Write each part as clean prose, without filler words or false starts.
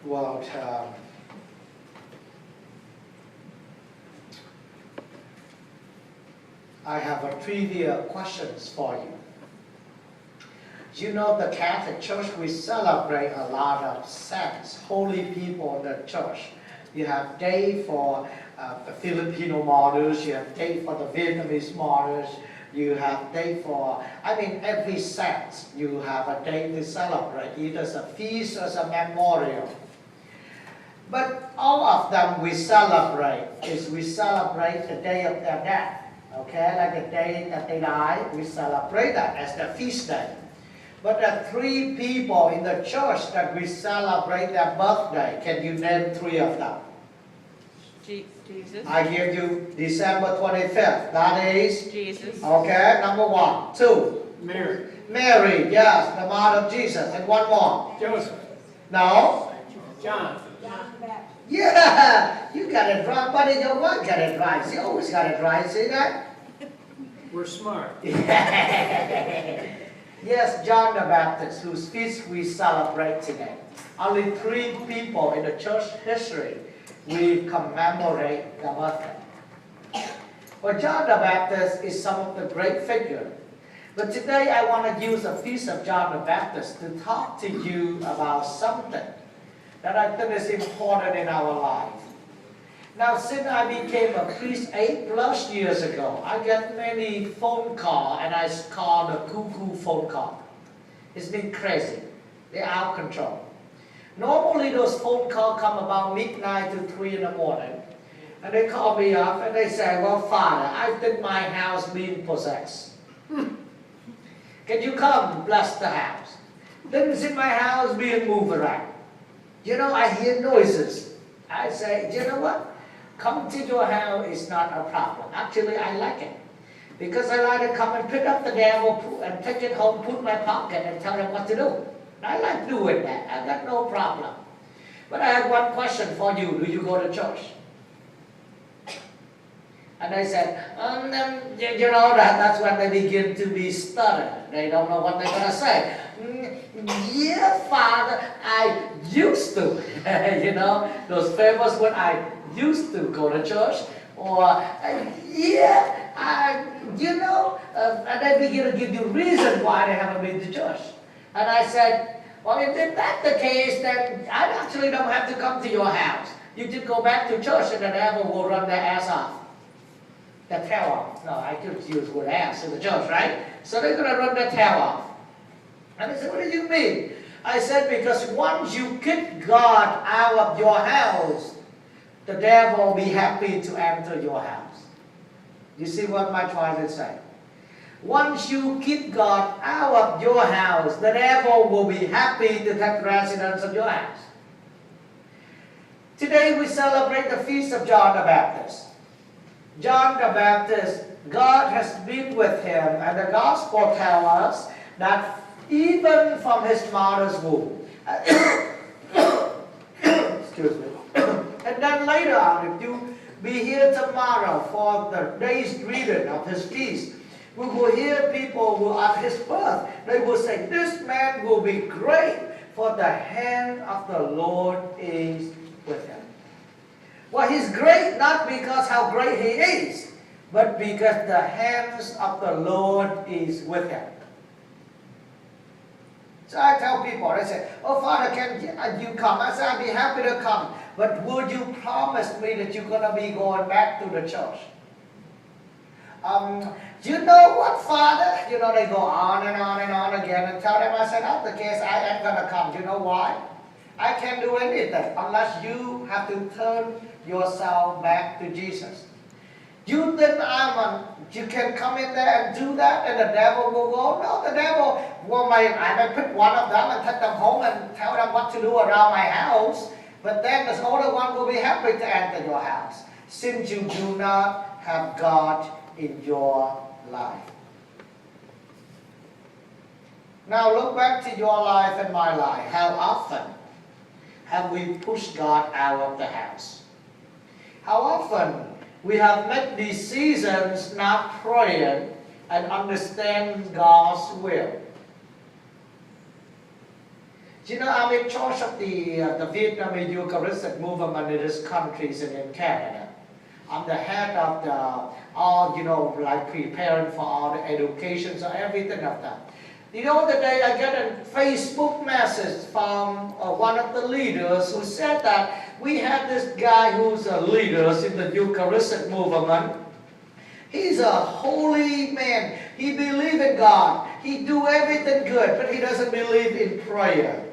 Well, I have a trivia questions for you. You know the Catholic Church, we celebrate a lot of saints, holy people in the church. You have day for the Filipino martyrs, you have day for the Vietnamese martyrs, you have day for, every saint you have a day to celebrate, either as a feast or as a memorial. But all of them we celebrate the day of their death. Okay, like the day that they die, we celebrate that as the feast day. But there are 3 people in the church that we celebrate their birthday. Can you name 3 of them? Jesus. I give you December 25th. That is? Jesus. Okay, number 1. 2. Mary. Mary, yes, the mother of Jesus. And one more. Joseph. No? John. Yeah, you got it right, buddy. Your wife got it right. She always got it right. See that? We're smart. Yes, John the Baptist, whose feast we celebrate today. Only 3 people in the church history we commemorate the birthday. Well, John the Baptist is some of the great figure. But today I want to use the feast of John the Baptist to talk to you about something that I think is important in our life. Now, since I became a priest 8+ years ago, I get many phone calls, and I call the cuckoo phone call. It's been crazy. They're out of control. Normally, those phone calls come about midnight to 3 in the morning, and they call me up and they say, "Well, Father, I think my house being possessed. Can you come bless the house? Things in my house being moved around. You know, I hear noises." I say, "You know what? Come to your house is not a problem. Actually, I like it. Because I like to come and pick up the devil and take it home, put in my pocket and tell him what to do. I like doing that. I've got no problem. But I have one question for you. Do you go to church?" And I said, you know, that's when they begin to be stuttered. They don't know what they're going to say. "Yeah, Father, I used to." You know, those famous when I used to go to church. Or, and they begin to give you reason why they haven't been to church. And I said, "Well, if that's the case, then I actually don't have to come to your house. You just go back to church and the devil will run their ass off." The tail off. No, I could use the word ass in the church, right? So they're going to run their tail off. And I said, "What do you mean?" I said, "Because once you kick God out of your house, the devil will be happy to enter your house." You see what I'm trying to say? Once you kick God out of your house, the devil will be happy to take residence of your house. Today we celebrate the feast of John the Baptist. John the Baptist, God has been with him, and the Gospel tells us that even from his mother's womb. Excuse me. And then later on, if you be here tomorrow for the day's reading of his feast, we will hear people who at his birth, they will say, "This man will be great, for the hand of the Lord is with him." Well, he's great not because how great he is, but because the hands of the Lord is with him. So I tell people, they say, "Oh, Father, can you come?" I say, "I'd be happy to come. But would you promise me that you're going to be going back to the church?" "You know what, Father?" You know, they go on and on and on again and tell them. I said, "That's the case, I ain't going to come." You know why? I can't do anything unless you have to turn yourself back to Jesus. You think you can come in there and do that and the devil will go? No, the devil I may pick one of them and take them home and tell them what to do around my house. But then the other one will be happy to enter your house, since you do not have God in your life. Now look back to your life and my life. How often have we pushed God out of the house? How often we have made decisions not praying and understand God's will? You know, I'm in charge of the Vietnamese Eucharistic movement in these countries and in Canada. I'm the head of all, like preparing for all the education, so everything of that. The other day I got a Facebook message from one of the leaders who said that we have this guy who's a leader in the Eucharistic movement. He's a holy man. He believes in God. He do everything good, but he doesn't believe in prayer.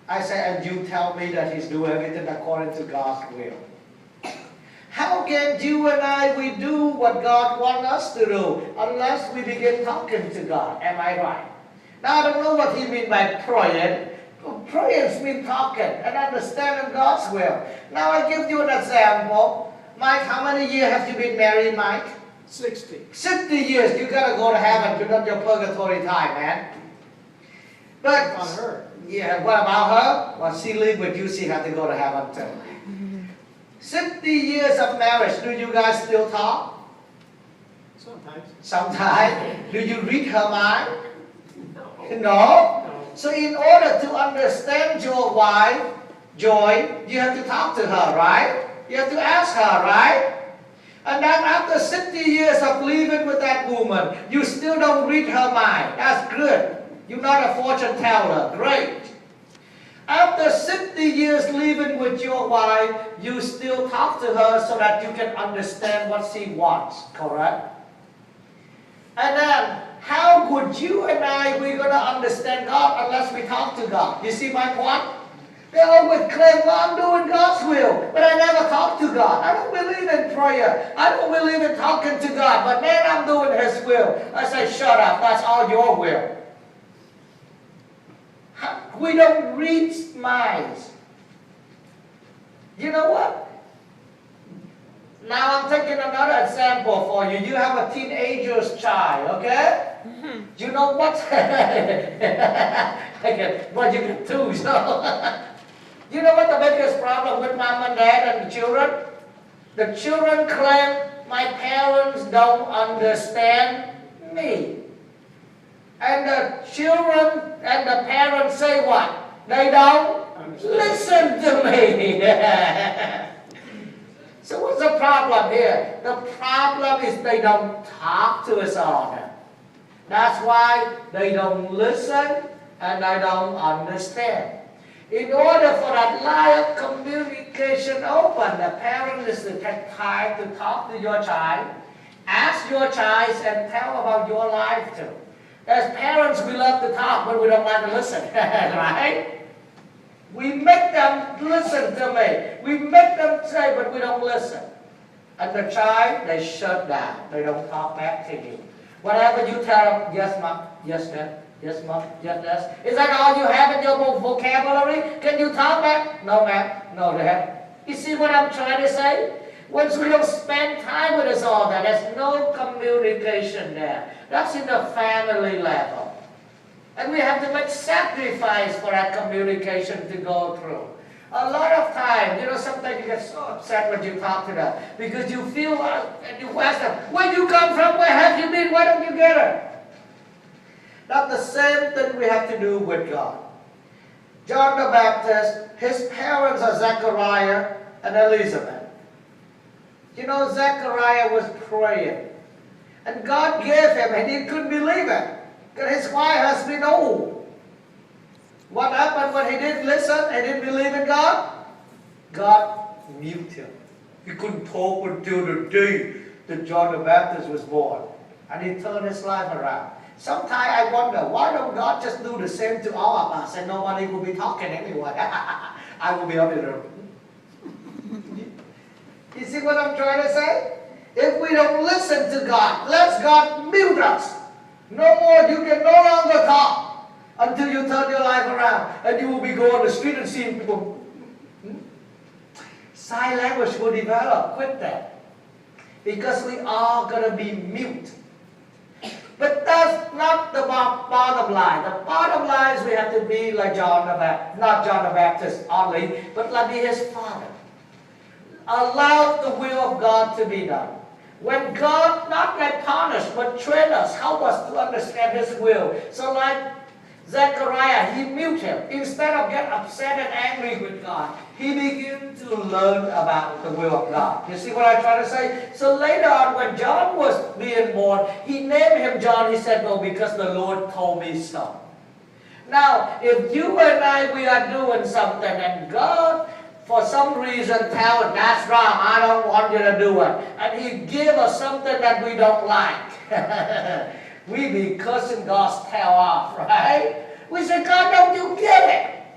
I say, and you tell me that he's doing everything according to God's will. How can you and I, we do what God wants us to do unless we begin talking to God? Am I right? Now, I don't know what he means by praying. Praying means talking and understanding God's will. Now, I give you an example. Mike, how many years have you been married, Mike? 60. 60 years. You got to go to heaven. You're not your purgatory time, man. But, On her. yeah, what about her? Well, she live with you. She had to go to heaven too. 60 years of marriage, do you guys still talk? Sometimes. Sometimes. Do you read her mind? No. No? No. So in order to understand your wife, Joy, you have to talk to her, right? You have to ask her, right? And then after 60 years of living with that woman, you still don't read her mind. That's good. You're not a fortune teller. Great. After 60 years living with your wife, you still talk to her so that you can understand what she wants, correct? And then, how would you and I, we're going to understand God unless we talk to God? You see my point? They always claim, well, I'm doing God's will, but I never talk to God. I don't believe in prayer. I don't believe in talking to God, but man, I'm doing His will. I say, shut up, that's all your will. We don't read minds. You know what? Now I'm taking another example for you. You have a teenager's child, okay? You know what? Well, you get two, so. You know what the biggest problem with mom and dad and the children? The children claim, my parents don't understand me. And the children and the parents say what? They don't listen to me. So what's the problem here? The problem is they don't talk to us all. That's why they don't listen and they don't understand. In order for that line of communication open, the parent is to take time to talk to your child, ask your child, and tell about your life too. As parents, we love to talk, but we don't like to listen, right? We make them listen to me. We make them say, but we don't listen. And the child, they shut down. They don't talk back to you. Whatever you tell them, yes, mom, yes, dad, yes, mom, yes, dad. Is that all you have in your vocabulary? Can you talk back? No, ma'am, no, dad. You see what I'm trying to say? Once we don't spend time with us all that, there's no communication there. That's in the family level. And we have to make sacrifice for that communication to go through. A lot of times, sometimes you get so upset when you talk to them because you feel, and you ask them, where you come from, where have you been, why don't you get her? That's the same thing we have to do with God. John the Baptist, his parents are Zechariah and Elizabeth. Zechariah was praying. And God gave him, and he couldn't believe it. Because his wife has been old. What happened when he didn't listen and didn't believe in God? God muted him. He couldn't talk until the day that John the Baptist was born. And he turned his life around. Sometimes I wonder, why don't God just do the same to all of us and nobody will be talking anyway? I will be up in the room. You see what I'm trying to say? If we don't listen to God, let God mute us. No more, you can no longer talk until you turn your life around. And you will be going on the street and seeing people. Sign language will develop. Quit that. Because we are going to be mute. But that's not the bottom line. The bottom line is we have to be like John the Baptist. Not John the Baptist only, but like his father. Allow the will of God to be done. When God, not like punish, but train us, help us to understand His will. So like Zechariah, he mute him. Instead of getting upset and angry with God, he began to learn about the will of God. You see what I try to say? So later on, when John was being born, he named him John. He said, no, because the Lord told me so. Now, if you and I, we are doing something and God, for some reason, tell us, that's wrong, I don't want you to do it. And he give us something that we don't like. We be cursing God's tail off, right? We say, God, don't you get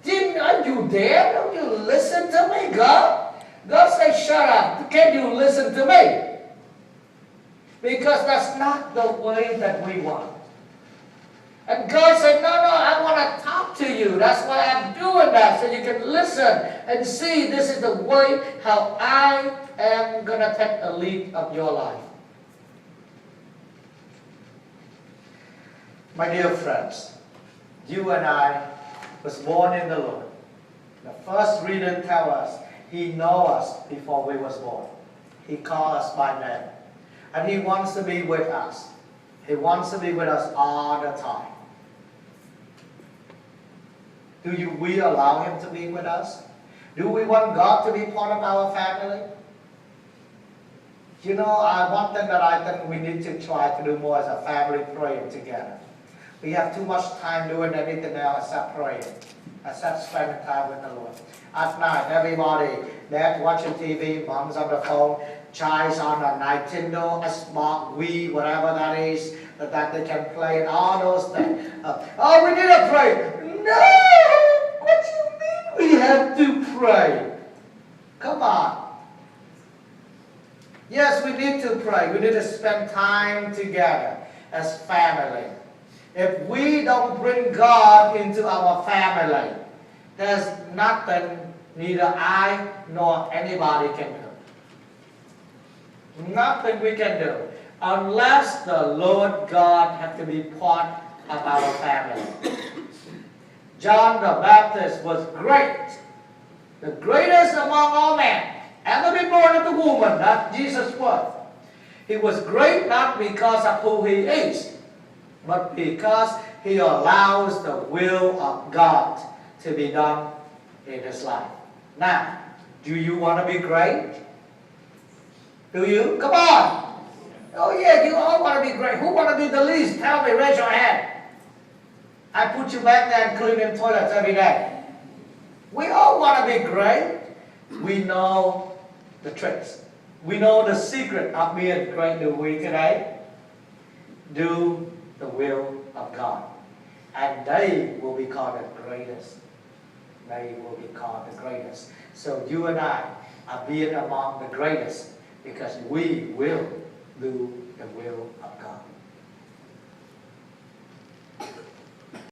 it? Are you there? Don't you listen to me, God? God say, shut up. Can you listen to me? Because that's not the way that we want. And God said, no, I want to talk to you. That's why I'm doing that, so you can listen and see this is the way how I am going to take the lead of your life. My dear friends, you and I was born in the Lord. The first reader tells us He knows us before we was born. He called us by name. And He wants to be with us. He wants to be with us all the time. Do we allow Him to be with us? Do we want God to be part of our family? You know, one thing that I think we need to try to do more as a family, praying together. We have too much time doing anything else except praying, except spending time with the Lord. At night, everybody, dad watching TV, mom's on the phone, child's on a Nintendo, a Xbox, Wii, whatever that is, that they can play, and all those things. Oh, we need to pray. No! What do you mean we have to pray? Come on. Yes, we need to pray. We need to spend time together as family. If we don't bring God into our family, there's nothing neither I nor anybody can do. Nothing we can do unless the Lord God has to be part of our family. John the Baptist was great, the greatest among all men, ever been born of the woman, that Jesus was. He was great not because of who He is, but because He allows the will of God to be done in His life. Now, do you want to be great? Do you? Come on. Oh yeah, you all want to be great. Who want to be the least? Tell me, raise your hand. I put you back there and cleaning toilets every day. We all want to be great. We know the tricks. We know the secret of being great. Do we today? Do the will of God. And they will be called the greatest. They will be called the greatest. So you and I are being among the greatest because we will do the will of God.